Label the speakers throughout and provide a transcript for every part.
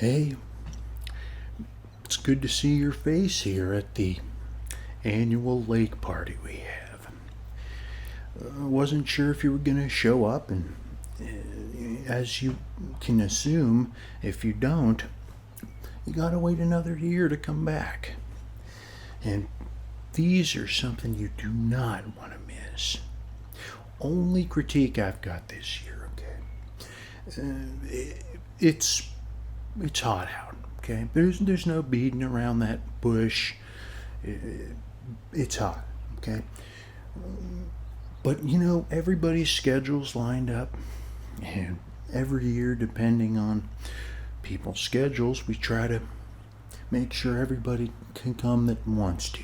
Speaker 1: Hey, it's good to see your face here at the annual lake party we have. I wasn't sure if you were going to show up, and as you can assume, if you don't, you gotta wait another year to come back. And these are something you do not want to miss. Only critique I've got this year, okay? It's hot out, okay? There's no beating around that bush. It's hot, okay? But you know, everybody's schedule's lined up, and every year, depending on people's schedules, we try to make sure everybody can come that wants to,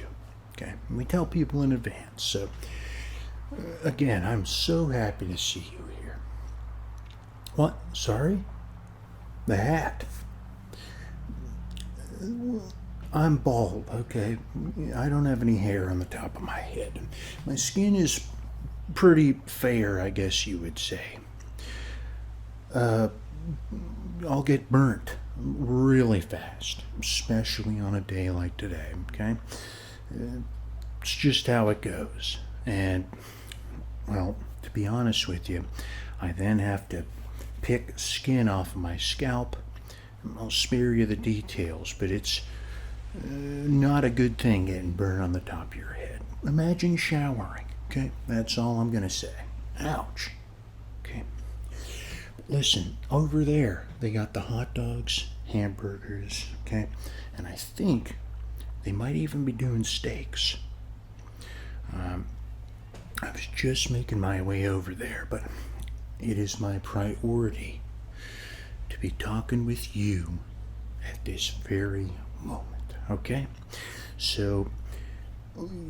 Speaker 1: okay? And we tell people in advance. So again, I'm so happy to see you here. What? Sorry? The hat. I'm bald, okay? I don't have any hair on the top of my head. My skin is pretty fair, I guess you would say. I'll get burnt really fast, especially on a day like today, okay? It's just how it goes. And, well, to be honest with you, I then have to pick skin off of my scalp. I'll spare you the details, but it's not a good thing getting burned on the top of your head. Imagine showering, okay? That's all I'm going to say. Ouch. Okay. Listen, over there, they got the hot dogs, hamburgers, okay? And I think they might even be doing steaks. I was just making my way over there, but it is my priority to be talking with you at this very moment, okay? So,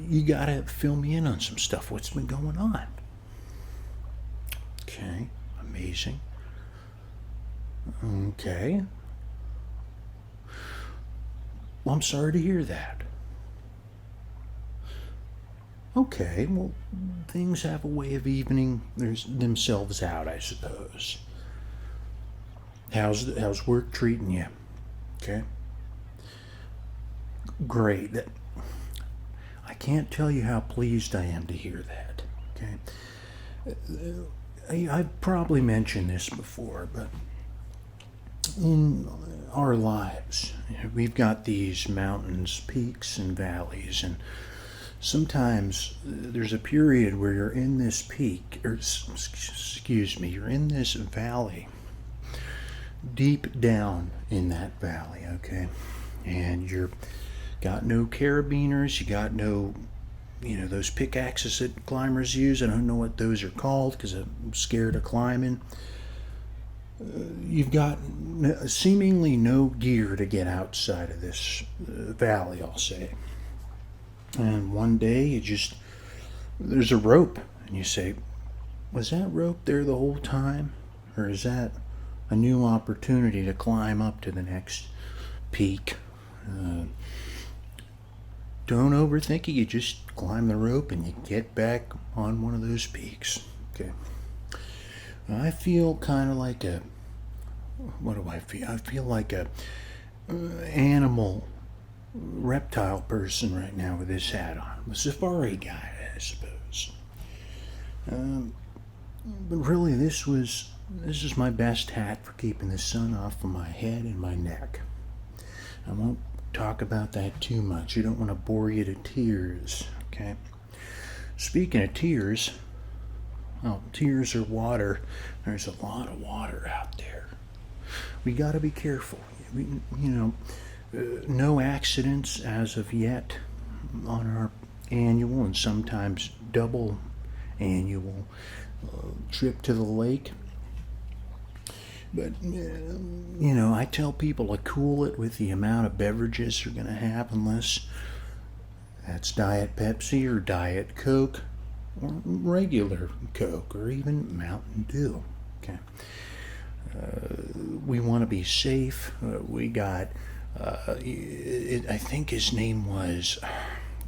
Speaker 1: you gotta fill me in on some stuff. What's been going on? Okay, amazing. Okay. Well, I'm sorry to hear that. Okay, well, things have a way of evening themselves out, I suppose. How's work treating you? Okay. Great. I can't tell you how pleased I am to hear that. Okay. I've probably mentioned this before, but in our lives, we've got these mountains, peaks, and valleys, and sometimes there's a period where you're in this peak, or excuse me, you're in this valley, deep down in that valley, okay? And you're got no carabiners, you got no, those pickaxes that climbers use. I don't know what those are called because I'm scared of climbing. You've got seemingly no gear to get outside of this valley, I'll say. And one day there's a rope, and you say, was that rope there the whole time? Or is that a new opportunity to climb up to the next peak? Don't overthink it, you just climb the rope and you get back on one of those peaks. Okay. I feel kind of like what do I feel? I feel like a animal reptile person right now with this hat on. A safari guy, I suppose. But really, this is my best hat for keeping the sun off of my head and my neck. I won't talk about that too much. You don't want to bore you to tears, okay? Speaking of tears, well, tears are water. There's a lot of water out there. We got to be careful. No accidents as of yet on our annual and sometimes double annual trip to the lake. But, I tell people to cool it with the amount of beverages you're going to have, unless that's Diet Pepsi or Diet Coke or regular Coke or even Mountain Dew. Okay. We want to be safe. We got, I think his name was,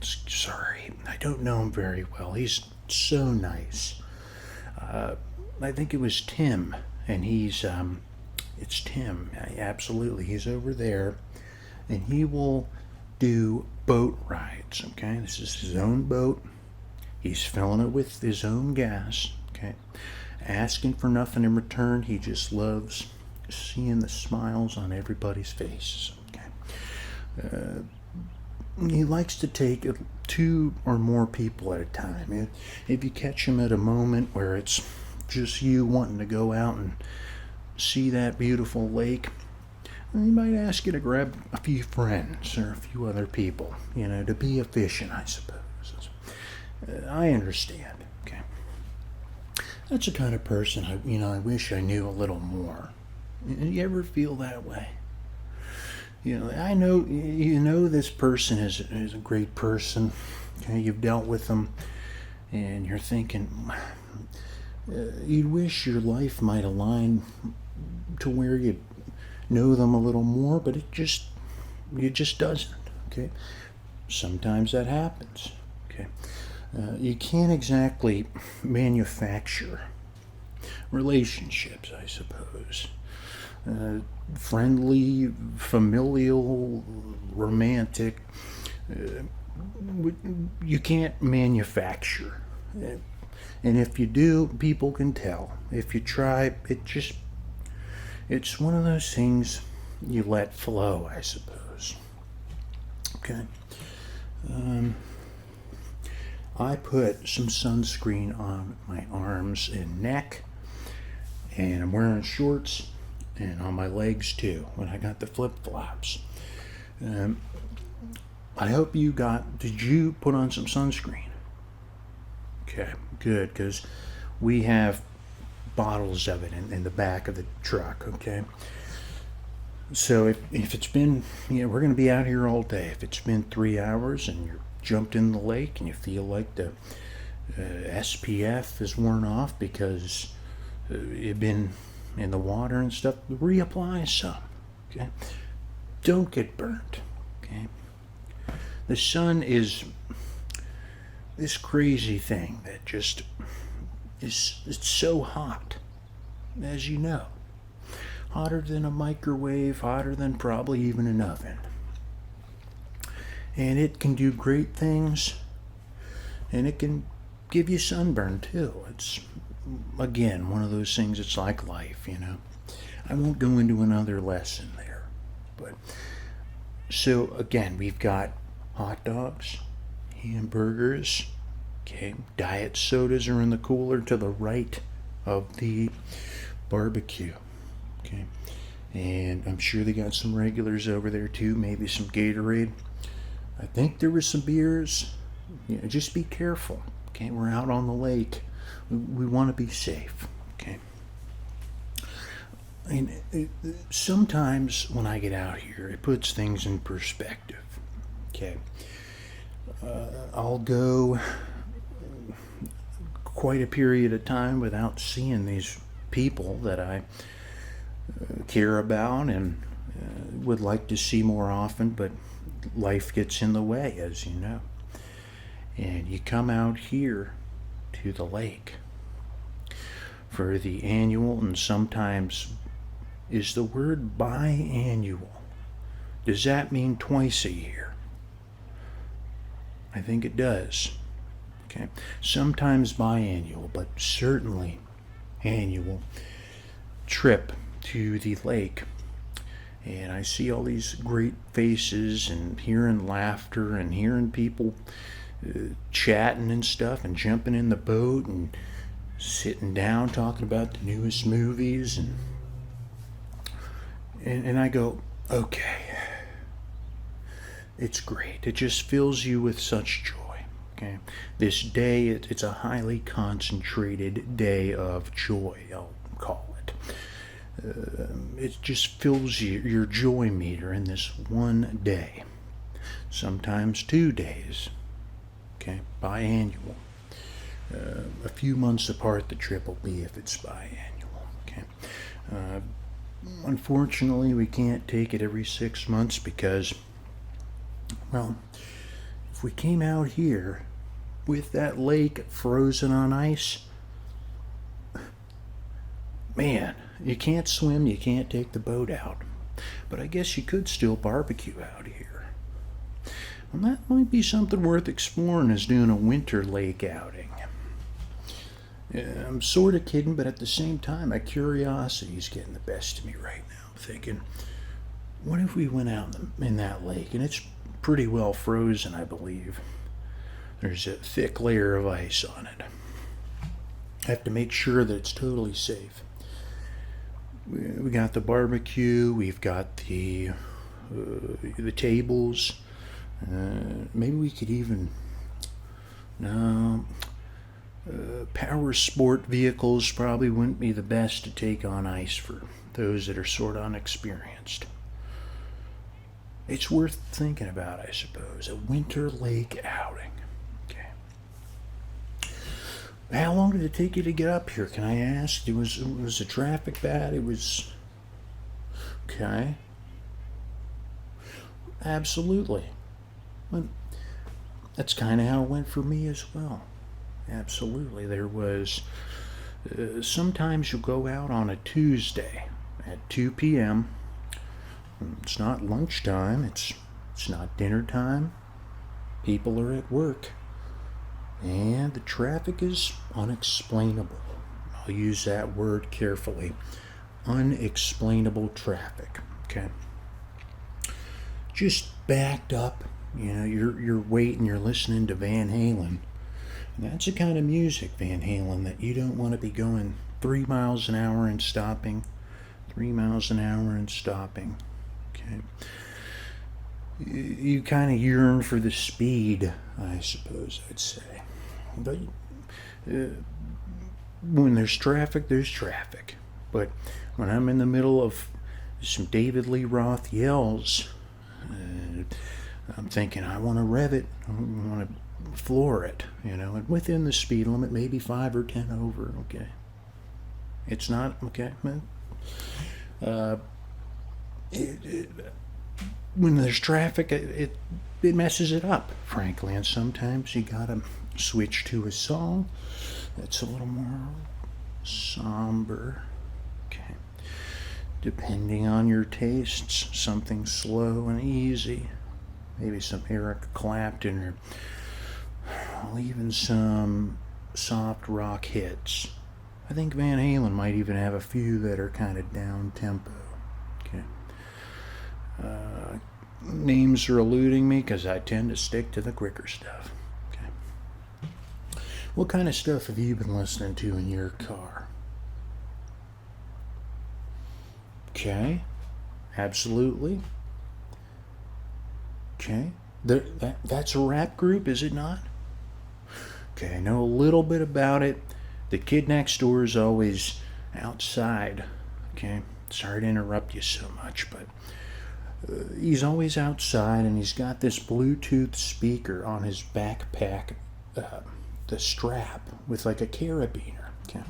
Speaker 1: sorry, I don't know him very well. He's so nice. I think it was Tim, and he's It's Tim. Absolutely. He's over there, and he will do boat rides. Okay, this is his own boat. He's filling it with his own gas. Okay, asking for nothing in return. He just loves seeing the smiles on everybody's faces. Okay, he likes to take 2 or more people at a time. If you catch him at a moment where it's just you wanting to go out and see that beautiful lake, he might ask you to grab a few friends or a few other people, to be efficient, I suppose. I understand. Okay, that's the kind of person I wish I knew a little more. You ever feel that way? I know this person is a great person. Okay, you've dealt with them, and you're thinking you'd wish your life might align to where you know them a little more, but it just doesn't. Okay, sometimes that happens. Okay, you can't exactly manufacture relationships, I suppose. Friendly, familial, romantic. You can't manufacture. And if you do, people can tell. If you try, it's one of those things you let flow, I suppose. Okay. I put some sunscreen on my arms and neck, and I'm wearing shorts, and on my legs too, when I got the flip-flops. I hope did you put on some sunscreen? Okay, good, because we have bottles of it in the back of the truck, okay? So if it's been, we're going to be out here all day. If it's been 3 hours and you're jumped in the lake and you feel like the SPF is worn off because you've been in the water and stuff, reapply some. Okay, don't get burnt. Okay, the sun is this crazy thing that just it's so hot, as you know, hotter than a microwave, hotter than probably even an oven. And it can do great things, and it can give you sunburn too. It's, again, one of those things. It's like life, I won't go into another lesson there. But so again, we've got hot dogs, hamburgers, okay, diet sodas are in the cooler to the right of the barbecue. Okay, and I'm sure they got some regulars over there too, maybe some Gatorade. I think there was some beers. Just be careful. Okay, we're out on the lake. We want to be safe. Okay. Sometimes when I get out here, it puts things in perspective. Okay. I'll go quite a period of time without seeing these people that I care about and would like to see more often, but life gets in the way, as you know. And you come out here to the lake for the annual, and sometimes is the word biannual. Does that mean twice a year? I think it does. Okay. Sometimes biannual, but certainly annual trip to the lake. And I see all these great faces and hearing laughter and hearing people chatting and stuff and jumping in the boat and sitting down talking about the newest movies. And I go, okay, it's great. It just fills you with such joy. Okay, this day, it's a highly concentrated day of joy, I'll call it. It just fills your joy meter in this one day, sometimes 2 days. Okay, biannual. A few months apart the trip will be if it's biannual. Okay. Unfortunately, we can't take it every 6 months because, well, if we came out here with that lake frozen on ice, man, You can't swim, you can't take the boat out. But I guess you could still barbecue out here. And that might be something worth exploring, is doing a winter lake outing. I'm sort of kidding, but at the same time, my curiosity is getting the best of me right now. I'm thinking, what if we went out in that lake, and it's pretty well frozen, I believe. There's a thick layer of ice on it. I have to make sure that it's totally safe. We got the barbecue, we've got the tables. Maybe we could even... No... power sport vehicles probably wouldn't be the best to take on ice for those that are sort of unexperienced. It's worth thinking about, I suppose. A winter lake outing. Okay. How long did it take you to get up here? Can I ask? Was the traffic bad? It was... Okay. Absolutely. Well, that's kind of how it went for me as well. Absolutely. There was... sometimes you'll go out on a Tuesday at 2 p.m. It's not lunchtime. It's not dinner time. People are at work. And the traffic is unexplainable. I'll use that word carefully. Unexplainable traffic. Okay. Just backed up. You know, you're waiting, you're listening to Van Halen. And that's the kind of music, Van Halen, that you don't want to be going 3 miles an hour and stopping. 3 miles an hour and stopping. Okay. You kind of yearn for the speed, I suppose I'd say. But when there's traffic, there's traffic. But when I'm in the middle of some David Lee Roth yells, I'm thinking, I want to rev it. I want to floor it, you know, and within the speed limit, maybe 5 or 10 over, okay. It's not, okay, when there's traffic, it messes it up, frankly, and sometimes you gotta switch to a song that's a little more somber, okay, depending on your tastes, something slow and easy, maybe some Eric Clapton, or even some soft rock hits. I think Van Halen might even have a few that are kind of down tempo. Okay. Names are eluding me because I tend to stick to the quicker stuff. Okay. What kind of stuff have you been listening to in your car? Okay. Absolutely. Okay. That's a rap group, is it not? Okay, I know a little bit about it. The kid next door is always outside. Okay, sorry to interrupt you so much, but he's always outside, and he's got this Bluetooth speaker on his backpack, the strap, with like a carabiner. Okay.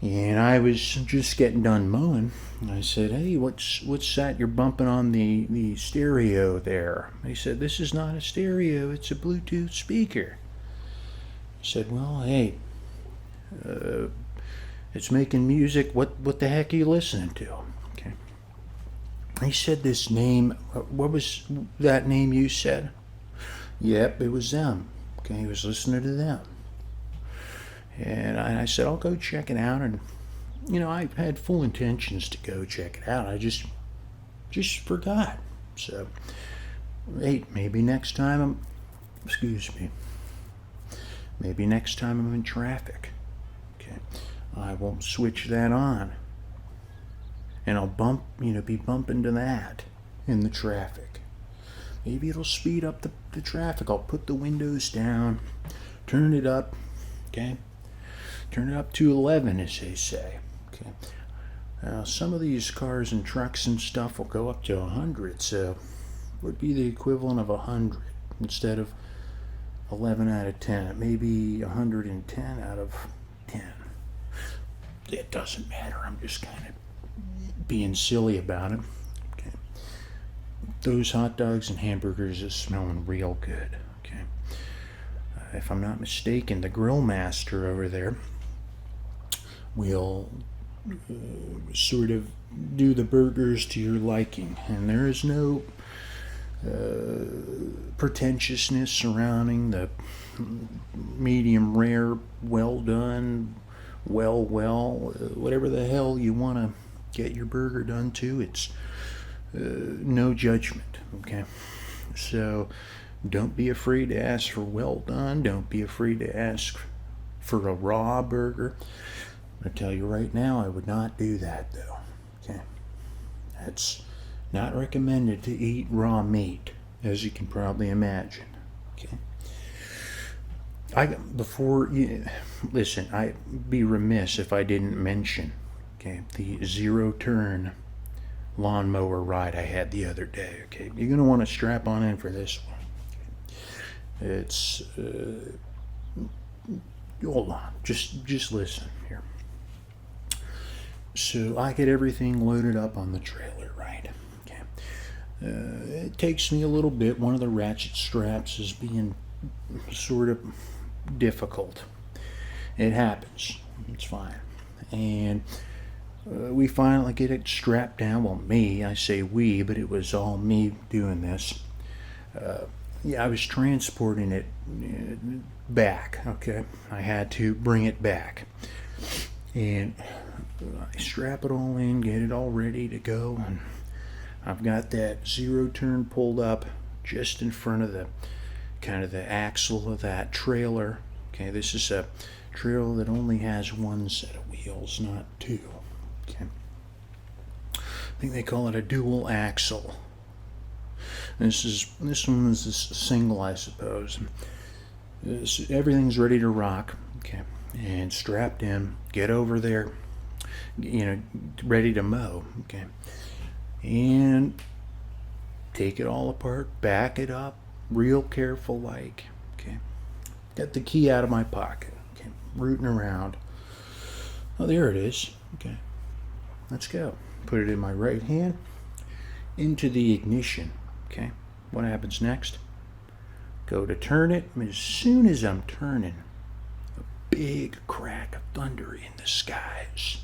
Speaker 1: And I was just getting done mowing, and I said, hey, what's that you're bumping on the stereo there? He said, this is not a stereo, it's a Bluetooth speaker. I said, well, hey, it's making music. What the heck are you listening to? Okay. He said this name. What was that name you said? Yep, it was them. Okay, he was listening to them. And I said, I'll go check it out. And, you know, I had full intentions to go check it out. I just forgot. So, hey, maybe next time maybe next time I'm in traffic. Okay, I won't switch that on. And I'll be bumping to that in the traffic. Maybe it'll speed up the traffic. I'll put the windows down, turn it up, okay? Turn it up to 11, as they say, okay? Some of these cars and trucks and stuff will go up to 100, so it would be the equivalent of 100 instead of 11 out of 10. It may be 110 out of 10. It doesn't matter. I'm just kind of being silly about it. Okay. Those hot dogs and hamburgers are smelling real good. Okay. If I'm not mistaken, the grill master over there will sort of do the burgers to your liking, and there is no pretentiousness surrounding the medium rare, well done, whatever the hell you want to get your burger done to. It's no judgment, okay? So don't be afraid to ask for well done. Don't be afraid to ask for a raw burger. I'm going to tell you right now, I would not do that, though, okay? That's not recommended to eat raw meat, as you can probably imagine, okay? Listen, I'd be remiss if I didn't mention, okay, the zero-turn lawnmower ride I had the other day, okay? You're going to want to strap on in for this one. Okay? It's, hold on, just listen here. So I get everything loaded up on the trailer, right? Okay. It takes me a little bit. One of the ratchet straps is being sort of difficult. It happens. It's fine. And we finally get it strapped down. Well, I say we, but it was all me doing this. I was transporting it back, okay? I had to bring it back. And I strap it all in, get it all ready to go, and I've got that zero turn pulled up just in front of the kind of the axle of that trailer. Okay, this is a trailer that only has one set of wheels, not two. Okay, I think they call it a dual axle. This one is a single, I suppose. Everything's ready to rock. Okay, and strapped in. Get over there. Ready to mow. Okay, and take it all apart. Back it up, real careful, like. Okay, got the key out of my pocket. Okay, rooting around. Oh, there it is. Okay, let's go. Put it in my right hand. Into the ignition. Okay, what happens next? Go to turn it. As soon as I'm turning, a big crack of thunder in the skies.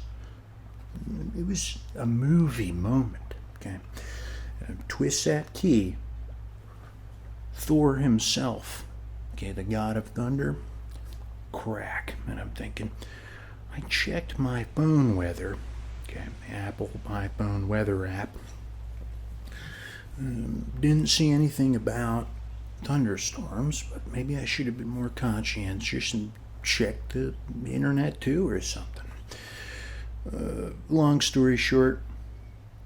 Speaker 1: It was a movie moment. Okay, twist that key. Thor himself, okay, the god of thunder, crack. And I'm thinking, I checked my phone weather. Okay, Apple iPhone weather app. Didn't see anything about thunderstorms, but maybe I should have been more conscientious and checked the internet too or something. Long story short,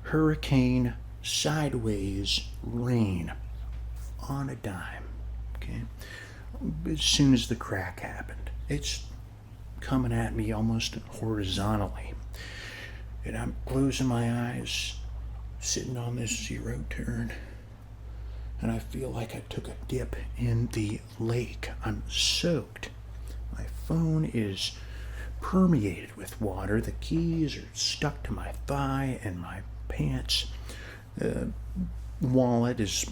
Speaker 1: hurricane sideways rain on a dime. Okay, as soon as the crack happened, it's coming at me almost horizontally, and I'm closing my eyes, sitting on this zero turn, and I feel like I took a dip in the lake. I'm soaked. My phone is permeated with water. The keys are stuck to my thigh and my pants. Wallet is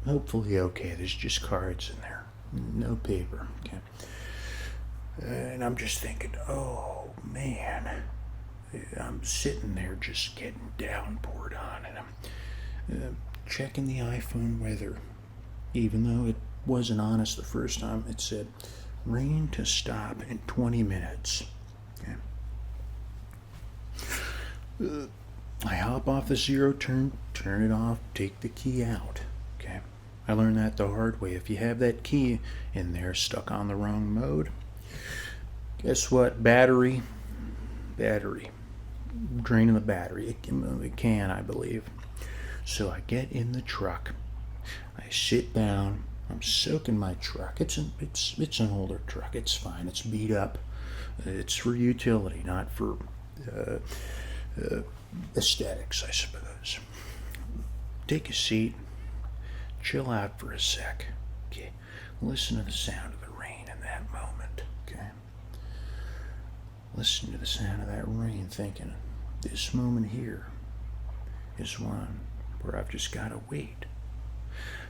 Speaker 1: hopefully okay. There's just cards in there, no paper. Okay, and I'm just thinking, oh man. I'm sitting there just getting downpoured on, and I'm checking the iPhone weather. Even though it wasn't honest the first time, it said rain to stop in 20 minutes. Okay. I hop off the zero turn it off, take the key out. Okay. I learned that the hard way. If you have that key in there stuck on the wrong mode, guess what? Battery. Draining the battery. It can, I believe. So I get in the truck. I sit down. I'm soaking my truck. It's an older truck. It's fine. It's beat up. It's for utility, not for aesthetics, I suppose. Take a seat. Chill out for a sec. Okay. Listen to the sound of the rain in that moment. Okay. Listen to the sound of that rain, thinking, this moment here is one where I've just got to wait.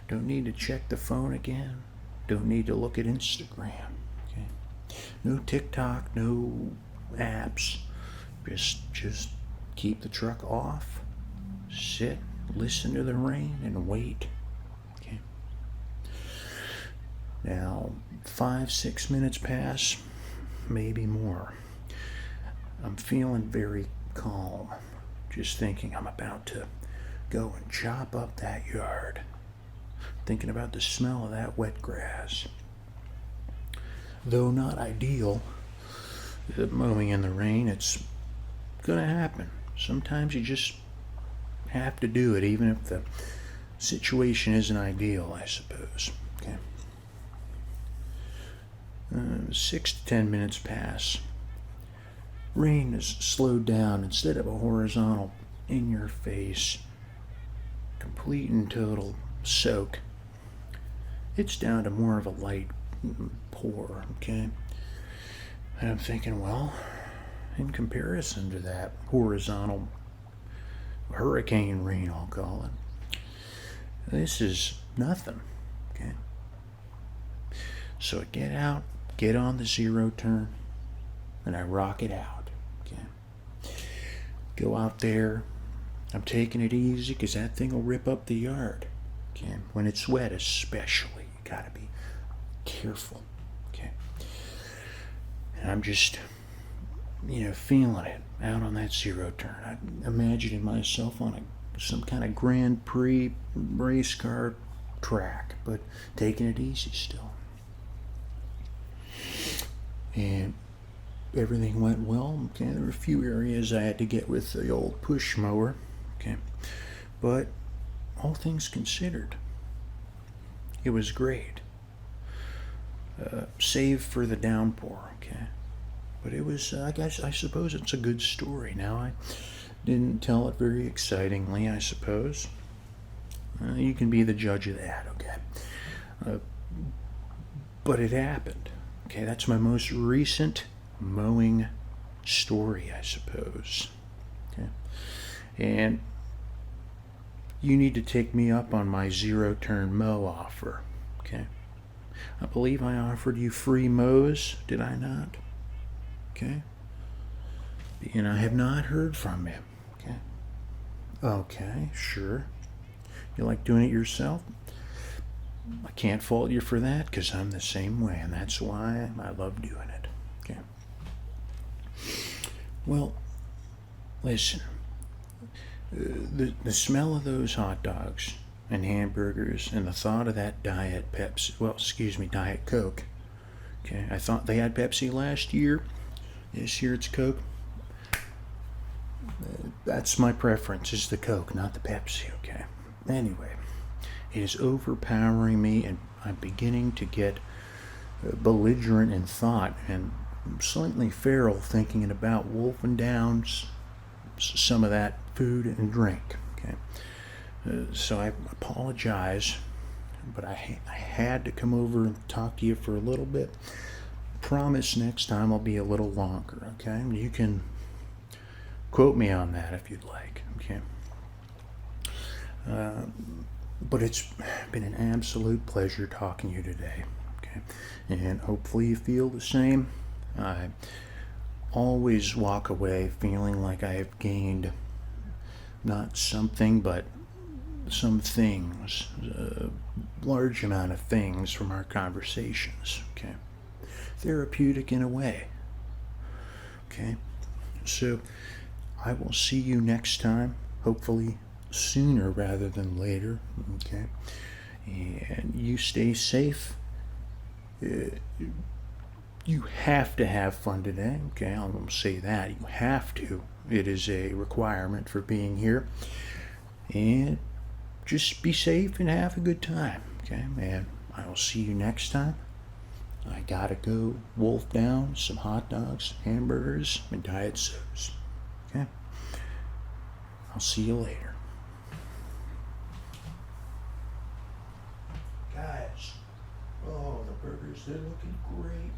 Speaker 1: Don't need to check the phone again. Don't need to look at Instagram. Okay? No TikTok, no apps. Just keep the truck off, sit, listen to the rain, and wait. Okay. Now, 5-6 minutes pass, maybe more. I'm feeling very calm, just thinking I'm about to go and chop up that yard, thinking about the smell of that wet grass. Though not ideal, mowing in the rain, it's gonna happen. Sometimes you just have to do it, even if the situation isn't ideal, I suppose. Okay. 6 to 10 minutes pass. Rain has slowed down. Instead of a horizontal, in your face, complete and total soak, it's down to more of a light pour. Okay. And I'm thinking, well, in comparison to that horizontal hurricane rain, I'll call it, this is nothing. Okay. So I get out, get on the zero turn, and I rock it out. Okay. Go out there. I'm taking it easy because that thing will rip up the yard. Okay. When it's wet, especially, you gotta be careful. Okay. And I'm just, feeling it out on that zero turn. I'm imagining myself on some kind of Grand Prix race car track, but taking it easy still. And everything went well. Okay, there were a few areas I had to get with the old push mower. Okay, but all things considered, it was great. Save for the downpour. Okay, but it was. I suppose it's a good story. Now I didn't tell it very excitingly. I suppose you can be the judge of that. Okay, but it happened. Okay, that's my most recent mowing story, I suppose. Okay, and you need to take me up on my zero turn mow offer. Okay, I believe I offered you free mows, did I not? Okay, and I have not heard from him. Okay, okay, sure. You like doing it yourself? I can't fault you for that because I'm the same way, and that's why I love doing it. Okay. Well, listen. The smell of those hot dogs and hamburgers and the thought of that Diet Coke. Okay, I thought they had Pepsi last year. This year it's Coke. That's my preference, is the Coke, not the Pepsi. Okay. Anyway, it is overpowering me, and I'm beginning to get belligerent in thought and slightly feral, thinking about wolfing down some of that food and drink. Okay, so I apologize, but I had to come over and talk to you for a little bit. Promise next time I'll be a little longer. Okay, you can quote me on that if you'd like. Okay. But it's been an absolute pleasure talking to you today. Okay, and hopefully you feel the same. I always walk away feeling like I have gained not something, but some things, a large amount of things from our conversations. Okay, therapeutic in a way. Okay, so I will see you next time, hopefully sooner rather than later. Okay, and you stay safe. You have to have fun today. Okay, I'm going to say that. You have to. It is a requirement for being here. And just be safe and have a good time. Okay, and I will see you next time. I gotta go wolf down some hot dogs, hamburgers, and diet sodas. Okay, I'll see you later. Guys, oh, the burgers, they're looking great.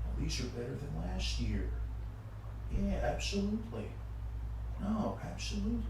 Speaker 1: Well, these are better than last year. Yeah, absolutely. No, absolutely.